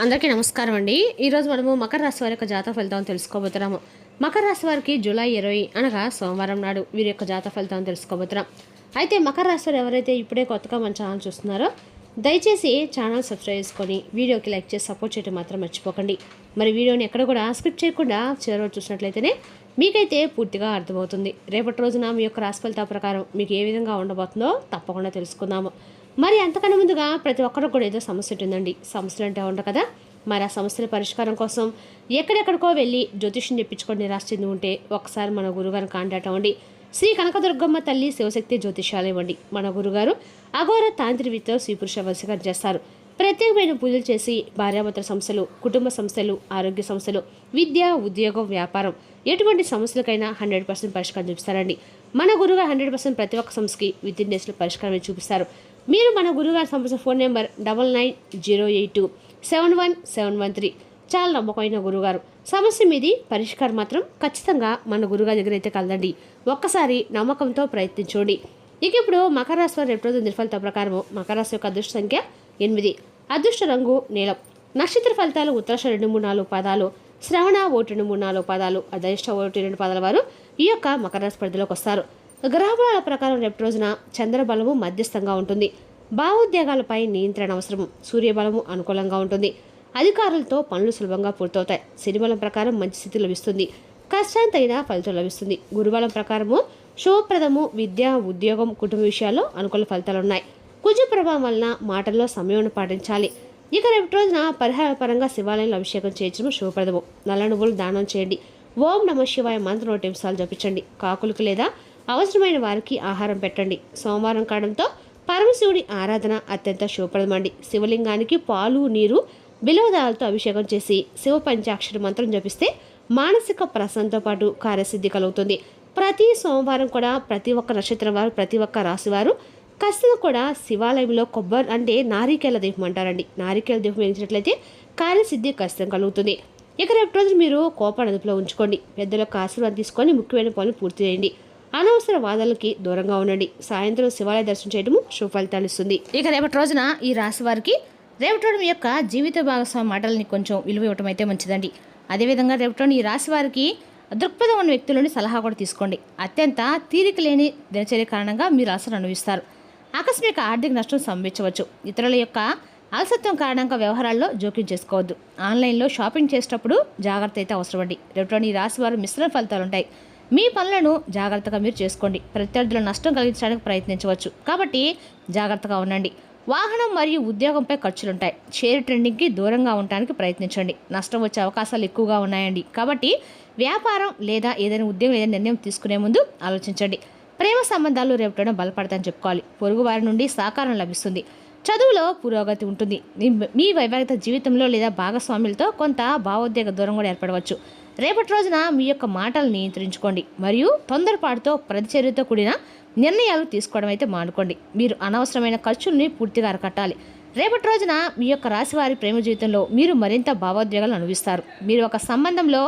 అందరికీ నమస్కారం అండి. ఈరోజు మనము మకర రాశి వారి యొక్క జాతక ఫలితాలను తెలుసుకోబోతున్నాము. మకర రాశి వారికి జూలై 20 అనగా సోమవారం నాడు వీరి యొక్క జాతక ఫలితాలను తెలుసుకోబోతున్నాం. అయితే మకర రాశి వారు ఎవరైతే ఇప్పుడే కొత్తగా మన ఛానల్ చూస్తున్నారో దయచేసి ఛానల్ సబ్స్క్రైబ్ చేసుకొని వీడియోకి లైక్ చేసి సపోర్ట్ చేయడం మాత్రం మర్చిపోకండి. మరి వీడియోని ఎక్కడ కూడా స్కిప్ చేయకుండా చివరి చూసినట్లయితేనే మీకైతే పూర్తిగా అర్థమవుతుంది. రేపటి రోజున మీ యొక్క రాశి ఫలితాల ప్రకారం మీకు ఏ విధంగా ఉండబోతుందో తప్పకుండా తెలుసుకుందాము. మరి అంతకన్నా ముందుగా ప్రతి ఒక్కరికి కూడా ఏదో సమస్య ఉంటుందండి. సమస్యలు అంటే ఉండవు కదా. మరి ఆ సమస్యల పరిష్కారం కోసం ఎక్కడెక్కడికో వెళ్ళి జ్యోతిష్యం చెప్పించుకొని నిరాశ చెంది ఉంటే ఒకసారి మన గురుగారిని కాంటాక్ట్ అవ్వండి. శ్రీ కనకదుర్గమ్మ తల్లి శివశక్తి జ్యోతిష్యాలు ఇవ్వండి. మన గురుగారు అఘోర తాంత్రికతో స్త్రీపురుష వశీకరణ చేస్తారు. ప్రత్యేకమైన పూజలు చేసి భార్యాభర్తల సమస్యలు, కుటుంబ సమస్యలు, ఆరోగ్య సమస్యలు, విద్య, ఉద్యోగం, వ్యాపారం ఎటువంటి సమస్యలకైనా 100% పరిష్కారం చూపిస్తారండి. మన గురుగారు 100% ప్రతి ఒక్క సమస్యకి వితిన్ డేస్లో పరిష్కారం చూపిస్తారు. మీరు మన గురుగారు సంబంధించిన ఫోన్ నెంబర్ 9908271713. చాలా నమ్మకమైన గురుగారు. సమస్య మీది పరిష్కారం మాత్రం ఖచ్చితంగా మన గురుగారి దగ్గర అయితే కలదండి. ఒక్కసారి నమ్మకంతో ప్రయత్నించండి. ఇక ఇప్పుడు మకర రాశి వారి రేపు రోజు ఫలితాల ప్రకారం మకర రాశి యొక్క అదృష్ట సంఖ్య 8, అదృష్ట రంగు నీలం, నక్షత్ర ఫలితాలు ఉత్తరాష 2, 3, 4 పాదాలు, శ్రవణ 1, 2, 3, 4 పాదాలు, అధైష్ట 1, 2 పాదాల వారు ఈ యొక్క మకర రాశి పరిధిలోకి వస్తారు. గ్రహబలాల ప్రకారం రేపు రోజున చంద్రబలము మధ్యస్థంగా ఉంటుంది. భావోద్వేగాలపై నియంత్రణ అవసరం. సూర్యబలము అనుకూలంగా ఉంటుంది. అధికారులతో పనులు సులభంగా పూర్తవుతాయి. శనిబలం ప్రకారం మంచి స్థితి లభిస్తుంది. కష్టాంతైన ఫలితం లభిస్తుంది. గురుబలం ప్రకారము శుభప్రదము. విద్య, ఉద్యోగం, కుటుంబ విషయాల్లో అనుకూల ఫలితాలు ఉన్నాయి. కుజ ప్రభావం వలన మాటల్లో సమయం పాటించాలి. ఇక రేపు రోజున పరిహార పరంగా శివాలయంలో అభిషేకం చేయించడం శుభప్రదము. నల్ల నువ్వులు దానం చేయండి. ఓం నమ శివాయ మంత్రం 1 నిమిషాలు జపించండి. కాకులకు లేదా అవసరమైన వారికి ఆహారం పెట్టండి. సోమవారం కావడంతో పరమశివుడి ఆరాధన అత్యంత శుభప్రదమండి. శివలింగానికి పాలు, నీరు, బిలవదాలతో అభిషేకం చేసి శివ పంచాక్షరి మంత్రం జపిస్తే మానసిక ప్రశాంతతో పాటు కార్యసిద్ధి కలుగుతుంది. ప్రతి సోమవారం కూడా ప్రతి ఒక్క నక్షత్రం వారు, ప్రతి ఒక్క రాశి వారు ఖచ్చితంగా కూడా శివాలయంలో కొబ్బరి అంటే నారికేల దీపం అంటారండి. నారికేల దీపం వేయించినట్లయితే కార్యసిద్ధి ఖచ్చితంగా కలుగుతుంది. ఇక రేపు రోజు మీరు కోపాన్ని అదుపులో ఉంచుకోండి. పెద్దలకు ఆశీర్వాదం తీసుకొని ముఖ్యమైన పనులు పూర్తి చేయండి. అనవసర వాదనలకి దూరంగా ఉండండి. సాయంత్రం శివాలయ దర్శనం చేయడం శుభ ఫలితాలు ఇస్తుంది. ఇక రేపటి రోజున ఈ రాశి వారికి రేపటి రోజు మీ యొక్క జీవిత భాగస్వామి మాటలని కొంచెం విలువ ఇవ్వటం అయితే మంచిదండి. అదేవిధంగా రేపటి రోజు ఈ రాశి వారికి దృక్పథం ఉన్న వ్యక్తులని సలహా కూడా తీసుకోండి. అత్యంత తీరిక లేని దినచర్య కారణంగా మీరు అలసట అనుభవిస్తారు. ఆకస్మిక ఆర్థిక నష్టం సంభవించవచ్చు. ఇతరుల యొక్క అలసత్వం కారణంగా వ్యవహారాల్లో జోక్యం చేసుకోవద్దు. ఆన్లైన్లో షాపింగ్ చేసేటప్పుడు జాగ్రత్త అయితే అవసరమండి. రేపటి ఈ రాశి వారు మిశ్రమ ఫలితాలు ఉంటాయి. మీ పనులను జాగ్రత్తగా మీరు చేసుకోండి. ప్రత్యర్థుల నష్టం కలిగించడానికి ప్రయత్నించవచ్చు కాబట్టి జాగ్రత్తగా ఉండండి. వాహనం మరియు ఉద్యోగంపై ఖర్చులుంటాయి. షేర్ ట్రెండింగ్కి దూరంగా ఉండడానికి ప్రయత్నించండి. నష్టం వచ్చే అవకాశాలు ఎక్కువగా ఉన్నాయండి కాబట్టి వ్యాపారం లేదా ఏదైనా ఉద్యోగం ఏదైనా నిర్ణయం తీసుకునే ముందు ఆలోచించండి. ప్రేమ సంబంధాలు రేపటం బలపడతాయని చెప్పుకోవాలి. పొరుగు వారి నుండి సహకారం లభిస్తుంది. చదువులో పురోగతి ఉంటుంది. మీ వైవాహిక జీవితంలో లేదా భాగస్వాములతో కొంత భావోద్వేగ దూరం కూడా ఏర్పడవచ్చు. రేపటి రోజున మీ యొక్క మాటలు నియంత్రించుకోండి మరియు తొందరపాటుతో ప్రతిచర్యతో కూడిన నిర్ణయాలు తీసుకోవడం అయితే మానుకోండి. మీరు అనవసరమైన ఖర్చుల్ని పూర్తిగా అరకట్టాలి. రేపటి రోజున మీ యొక్క రాశి వారి ప్రేమ జీవితంలో మీరు మరింత భావోద్వేగాలు అనుభవిస్తారు. మీరు ఒక సంబంధంలో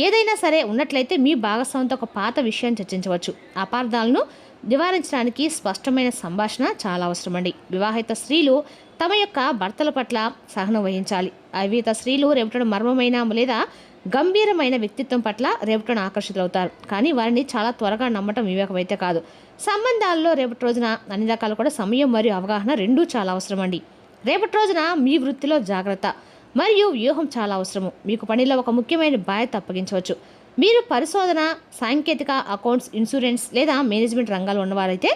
ఏదైనా సరే ఉన్నట్లయితే మీ భాగస్వామితో ఒక పాత విషయాన్ని చర్చించవచ్చు. అపార్థాలను నివారించడానికి స్పష్టమైన సంభాషణ చాలా అవసరమండి. వివాహిత స్త్రీలు తమ యొక్క భర్తల పట్ల సహనం వహించాలి. అవివాహిత స్త్రీలు రేపటి మర్మమైన లేదా గంభీరమైన వ్యక్తిత్వం పట్ల రేపటిని ఆకర్షితులవుతారు. కానీ వారిని చాలా త్వరగా నమ్మటం వివేకమైతే కాదు. సంబంధాల్లో రేపటి రోజున అన్ని రకాలు కూడా సమయం మరియు అవగాహన రెండూ చాలా అవసరమండి. రేపటి రోజున మీ వృత్తిలో జాగ్రత్త మరియు వ్యూహం చాలా అవసరము. మీకు పనిలో ఒక ముఖ్యమైన బాధ్యత అప్పగించవచ్చు. మీరు పరిశోధన, సాంకేతిక, అకౌంట్స్, ఇన్సూరెన్స్ లేదా మేనేజ్మెంట్ రంగాలు ఉన్నవారైతే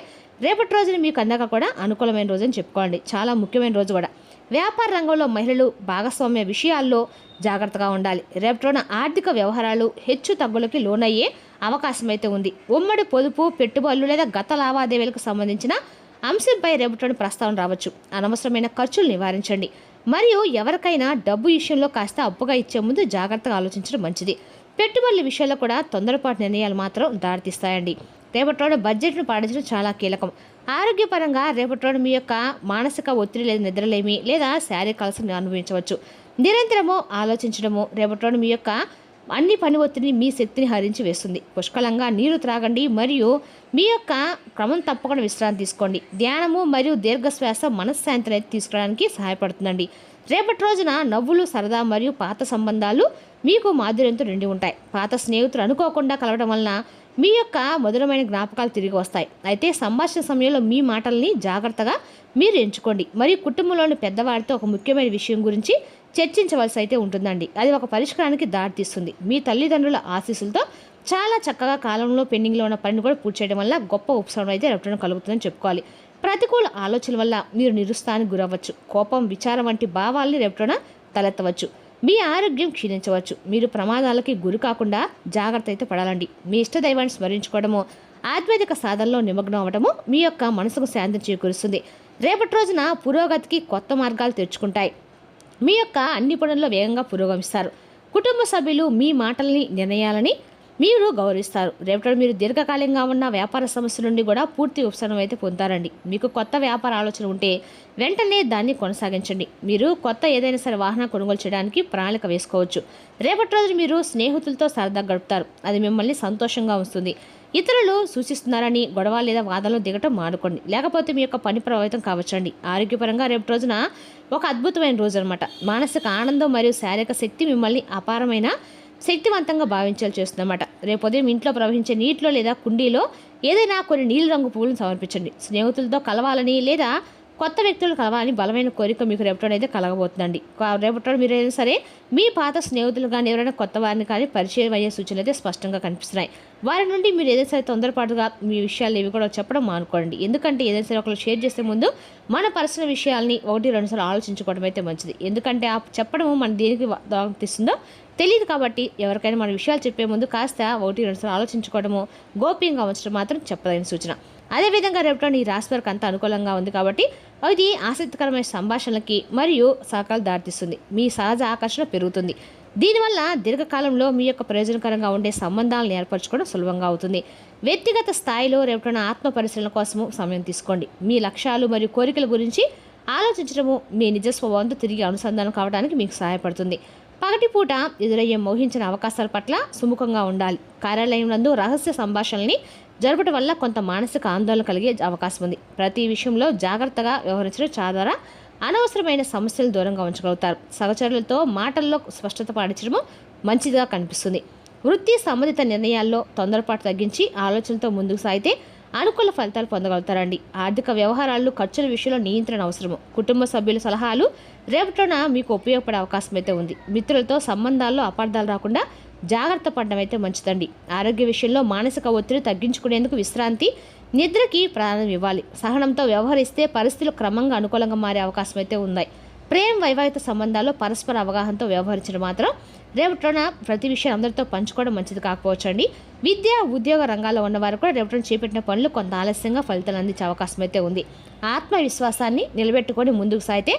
రేపటి రోజున మీకు అందాక కూడా అనుకూలమైన రోజు అని చెప్పుకోండి. చాలా ముఖ్యమైన రోజు కూడా. వ్యాపార రంగంలో మహిళలు భాగస్వామ్య విషయాల్లో జాగ్రత్తగా ఉండాలి. రేపటి రోజున ఆర్థిక వ్యవహారాలు హెచ్చు తగ్గులకి లోనయ్యే అవకాశం అయితే ఉంది. ఉమ్మడి పొదుపు, పెట్టుబడులు లేదా గత లావాదేవీలకు సంబంధించిన అంశంపై రేపటి ప్రస్తావన రావచ్చు. అనవసరమైన ఖర్చులు నివారించండి మరియు ఎవరికైనా డబ్బు విషయంలో కాస్త అప్పుగా ఇచ్చే ముందు జాగ్రత్తగా ఆలోచించడం మంచిది. పెట్టుబడుల విషయాల్లో కూడా తొందరపాటు నిర్ణయాలు మాత్రం దారితీస్తాయండి. రేపటి రోజు బడ్జెట్ను పాటించడం చాలా కీలకం. ఆరోగ్యపరంగా రేపటి రోజు మీ యొక్క మానసిక ఒత్తిడి లేదా నిద్రలేమి లేదా శారీరక అలసటను అనుభవించవచ్చు. నిరంతరము ఆలోచించడము రేపటి రోజు మీ యొక్క అన్ని పని ఒత్తిడిని మీ శక్తిని హరించి వేస్తుంది. పుష్కలంగా నీరు త్రాగండి మరియు మీ యొక్క క్రమం తప్పకుండా విశ్రాంతి తీసుకోండి. ధ్యానము మరియు దీర్ఘశ్వాస మనశ్శాంతిని తీసుకురావడానికి సహాయపడుతుందండి. రేపటి రోజున నవ్వులు, సరదా మరియు పాత సంబంధాలు మీకు మాధుర్యంతో నిండి ఉంటాయి. పాత స్నేహితులు అనుకోకుండా కలవడం వలన మీ యొక్క మధురమైన జ్ఞాపకాలు తిరిగి వస్తాయి. అయితే సంభాషణ సమయంలో మీ మాటల్ని జాగ్రత్తగా మీరు ఎంచుకోండి. మరియు కుటుంబంలోని పెద్దవారితో ఒక ముఖ్యమైన విషయం గురించి చర్చించవలసి అయితే ఉంటుందండి. అది ఒక పరిష్కారానికి దారితీస్తుంది. మీ తల్లిదండ్రుల ఆశీస్సులతో చాలా చక్కగా కాలంలో పెండింగ్లో ఉన్న పనిని కూడా పూర్తి చేయడం వల్ల గొప్ప ఉపశమనం అయితే రేపటి కలుగుతుందని చెప్పుకోవాలి. ప్రతికూల ఆలోచనల వల్ల మీరు నిరుత్సాహానికి గురవ్వచ్చు. కోపం, విచారం వంటి భావాల్ని రేపటిన తలెత్తవచ్చు. మీ ఆరోగ్యం క్షీణించవచ్చు. మీరు ప్రమాదాలకి గురి కాకుండా జాగ్రత్త అయితే పడాలండి. మీ ఇష్టదైవాన్ని స్మరించుకోవడము, ఆధ్యాత్మిక సాధనలో నిమగ్నం అవ్వడము మీ యొక్క మనసుకు శాంతి చేకూరుస్తుంది. రేపటి రోజున పురోగతికి కొత్త మార్గాలు తెరుచుకుంటాయి. మీ యొక్క అన్ని పనుల్లో వేగంగా పురోగమిస్తారు. కుటుంబ సభ్యులు మీ మాటల్ని, నిర్ణయాలని మీరు గౌరవిస్తారు. రేపటి మీరు దీర్ఘకాలికంగా ఉన్న వ్యాపార సమస్య నుండి కూడా పూర్తి ఉపశమనం అయితే పొందుతారండి. మీకు కొత్త వ్యాపార ఆలోచన ఉంటే వెంటనే దాన్ని కొనసాగించండి. మీరు కొత్త ఏదైనా సరే వాహనం కొనుగోలు చేయడానికి ప్రణాళిక వేసుకోవచ్చు. రేపటి రోజు మీరు స్నేహితులతో సరదా గడుపుతారు. అది మిమ్మల్ని సంతోషంగా ఉంచుతుంది. ఇతరులు సూచిస్తున్నారని గొడవ లేదా వాదనలో దిగటం మానుకోండి. లేకపోతే మీ యొక్క పని ప్రభావితం కావచ్చండి. ఆరోగ్యపరంగా రేపటి రోజున ఒక అద్భుతమైన రోజు అనమాట. మానసిక ఆనందం మరియు శారీరక శక్తి మిమ్మల్ని అపారమైన శక్తివంతంగా భావించాలి చేస్తుందన్నమాట. రేపు ఉదయం ఇంట్లో ప్రవహించే నీటిలో లేదా కుండీలో ఏదైనా కొన్ని నీలి రంగు పువ్వులను సమర్పించండి. స్నేహితులతో కలవాలని లేదా కొత్త వ్యక్తులు కలవాలని బలమైన కోరిక మీకు రేపటి అయితే కలగబోతుందండి. రేపటి మీరు ఏదైనా సరే మీ పాత స్నేహితులు కానీ ఎవరైనా కొత్త వారిని కానీ పరిచయం అయ్యే సూచనలు అయితే స్పష్టంగా కనిపిస్తున్నాయి. వారి నుండి మీరు ఏదైనా సరే తొందరపాటుగా మీ విషయాలు ఇవి కూడా చెప్పడం మానుకోండి. ఎందుకంటే ఏదైనా సరే ఒకరు షేర్ చేసే ముందు మన పర్సనల్ విషయాల్ని 1-2 సార్లు ఆలోచించుకోవడం అయితే మంచిది. ఎందుకంటే ఆ చెప్పడం మన దేనికి దారితీస్తుందో తెలియదు. కాబట్టి ఎవరికైనా మన విషయాలు చెప్పే ముందు కాస్త 1-2 సార్లు ఆలోచించుకోవడము, గోప్యంగా ఉంచడం మాత్రం చెప్పదగిన సూచన. అదేవిధంగా రేపటి ఈ రాశి వారికి అంత అనుకూలంగా ఉంది కాబట్టి ఇది ఆసక్తికరమైన సంభాషణలకి మరియు సహకారాలు దారితీస్తుంది. మీ సహజ ఆకర్షణ పెరుగుతుంది. దీనివల్ల దీర్ఘకాలంలో మీ యొక్క ప్రయోజనకరంగా ఉండే సంబంధాలను ఏర్పరచుకోవడం సులభంగా అవుతుంది. వ్యక్తిగత స్థాయిలో రేపటి ఆత్మ పరిశీలన కోసము సమయం తీసుకోండి. మీ లక్ష్యాలు మరియు కోరికల గురించి ఆలోచించడము మీ నిజ స్వభావంతో తిరిగి అనుసంధానం కావడానికి మీకు సహాయపడుతుంది. పగటిపూట ఎదురయ్యే మోహించిన అవకాశాల పట్ల సుముఖంగా ఉండాలి. కార్యాలయం నందు రహస్య సంభాషణల్ని జరపడం వల్ల కొంత మానసిక ఆందోళన కలిగే అవకాశం ఉంది. ప్రతి విషయంలో జాగ్రత్తగా వ్యవహరించడం ద్వారా అనవసరమైన సమస్యలు దూరంగా ఉంచగలుగుతారు. సహచరులతో మాటల్లో స్పష్టత పాటించడము మంచిదిగా కనిపిస్తుంది. వృత్తి సంబంధిత నిర్ణయాల్లో తొందరపాటు తగ్గించి ఆలోచనతో ముందుకు సాగితే అనుకూల ఫలితాలు పొందగలుగుతారండి. ఆర్థిక వ్యవహారాలు, ఖర్చుల విషయంలో నియంత్రణ అవసరము. కుటుంబ సభ్యుల సలహాలు రేపటిన మీకు ఉపయోగపడే అవకాశం అయితే ఉంది. మిత్రులతో సంబంధాల్లో అపార్థాలు రాకుండా జాగ్రత్త పడడం అయితే మంచిదండి. ఆరోగ్య విషయంలో మానసిక ఒత్తిడి తగ్గించుకునేందుకు విశ్రాంతి, నిద్రకి ప్రాధాన్యం ఇవ్వాలి. సహనంతో వ్యవహరిస్తే పరిస్థితులు క్రమంగా అనుకూలంగా మారే అవకాశం అయితే ఉన్నాయి. ప్రేమ, వైవాహిక సంబంధాల్లో పరస్పర అవగాహనతో వ్యవహరించడం మాత్రం రేపటిన ప్రతి విషయం అందరితో పంచుకోవడం మంచిది కాకపోవచ్చండి. విద్య, ఉద్యోగ రంగాల్లో ఉన్నవారు కూడా రేపటిన చేపట్టిన పనులు కొంత ఆలస్యంగా ఫలితాలు అందించే అవకాశం అయితే ఉంది. ఆత్మవిశ్వాసాన్ని నిలబెట్టుకొని ముందుకు సాగితే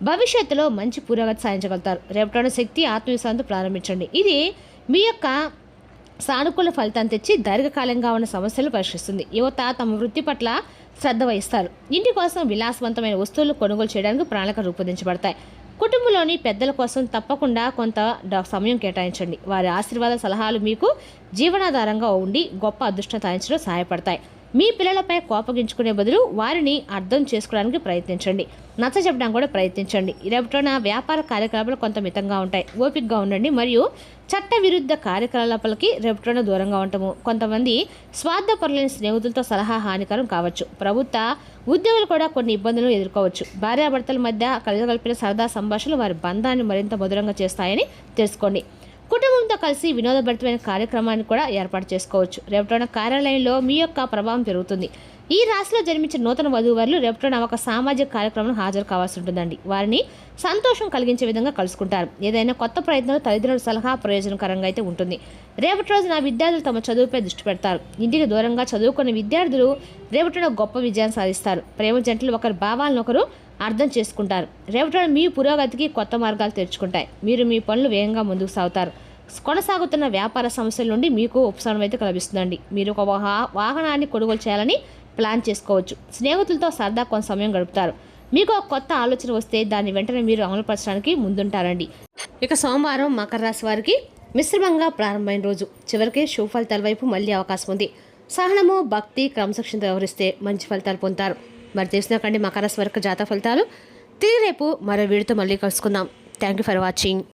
భవిష్యత్తులో మంచి పురోగతి సాధించగలుగుతారు. రేపటిన శక్తి, ఆత్మవిశ్వాసంతో ప్రారంభించండి. ఇది మీ యొక్క సానుకూల ఫలితాన్ని తెచ్చి దీర్ఘకాలంగా ఉన్న సమస్యలు పరిష్కరిస్తుంది. యువత తమ వృత్తి పట్ల శ్రద్ధ వహిస్తారు. ఇంటి కోసం విలాసవంతమైన వస్తువులు కొనుగోలు చేయడానికి ప్రణాళిక రూపొందించబడతాయి. కుటుంబంలోని పెద్దల కోసం తప్పకుండా కొంత సమయం కేటాయించండి. వారి ఆశీర్వాద సలహాలు మీకు జీవనాధారంగా ఉండి గొప్ప అదృష్టం సాధించడం సహాయపడతాయి. మీ పిల్లలపై కోపగించుకునే బదులు వారిని అర్థం చేసుకోవడానికి ప్రయత్నించండి. నచ్చజెప్పడానికి కూడా ప్రయత్నించండి. రేపటిన వ్యాపార కార్యకలాపాలు కొంత మితంగా ఉంటాయి. ఓపికగా ఉండండి మరియు చట్ట విరుద్ధ కార్యకలాపాలకి రేపటిన దూరంగా ఉండటము. కొంతమంది స్వార్థపరులైన స్నేహితులతో సలహా హానికరం కావచ్చు. ప్రభుత్వ ఉద్యోగులు కూడా కొన్ని ఇబ్బందులు ఎదుర్కోవచ్చు. భార్యాభర్తల మధ్య కలగలిపిన సరదా సంభాషణలు వారి బంధాన్ని మరింత మధురంగా చేస్తాయని తెలుసుకోండి. కుటుంబంతో కలిసి వినోదభరితమైన కార్యక్రమాన్ని కూడా ఏర్పాటు చేసుకోవచ్చు. రేపటిన కార్యాలయంలో మీ యొక్క ప్రభావం పెరుగుతుంది. ఈ రాశిలో జన్మించిన నూతన వధూవరులు రేపటిన ఒక సామాజిక కార్యక్రమం హాజరు కావాల్సి ఉంటుందండి. వారిని సంతోషం కలిగించే విధంగా కలుసుకుంటారు. ఏదైనా కొత్త ప్రయత్నాలు తల్లిదండ్రుల సలహా ప్రయోజనకరంగా అయితే ఉంటుంది. రేపటి రోజున విద్యార్థులు తమ చదువుపై దృష్టి పెడతారు. ఇంటికి దూరంగా చదువుకున్న విద్యార్థులు రేపటిన గొప్ప విజయాన్ని సాధిస్తారు. ప్రేమ జంటలు ఒకరి భావాలను ఒకరు అర్థం చేసుకుంటారు. రేపటిన మీ పురోగతికి కొత్త మార్గాలు తెరుచుకుంటాయి. మీరు మీ పనులు వేగంగా ముందుకు సాగుతారు. కొనసాగుతున్న వ్యాపార సమస్యల నుండి మీకు ఉపశమనం అయితే లభిస్తుందండి. మీరు ఒక వాహనాన్ని కొనుగోలు చేయాలని ప్లాన్ చేసుకోవచ్చు. స్నేహితులతో సరదా కొంత సమయం గడుపుతారు. మీకు ఒక కొత్త ఆలోచన వస్తే దాన్ని వెంటనే మీరు అమలుపరచడానికి ముందుంటారండి. ఇక సోమవారం మకర రాశి వారికి మిశ్రమంగా ప్రారంభమైన రోజు. చివరికి శుభ ఫలితాల వైపు మళ్ళీ అవకాశం ఉంది. సహనము, భక్తి, క్రమశిక్షణతో వ్యవహరిస్తే మంచి ఫలితాలు పొందుతారు. మరి తెలిసినకండి మకర రాశి వారికి జాతక ఫలితాలు. తిరిగి రేపు మరో వీడియోతో మళ్ళీ కలుసుకుందాం. Thank you for watching.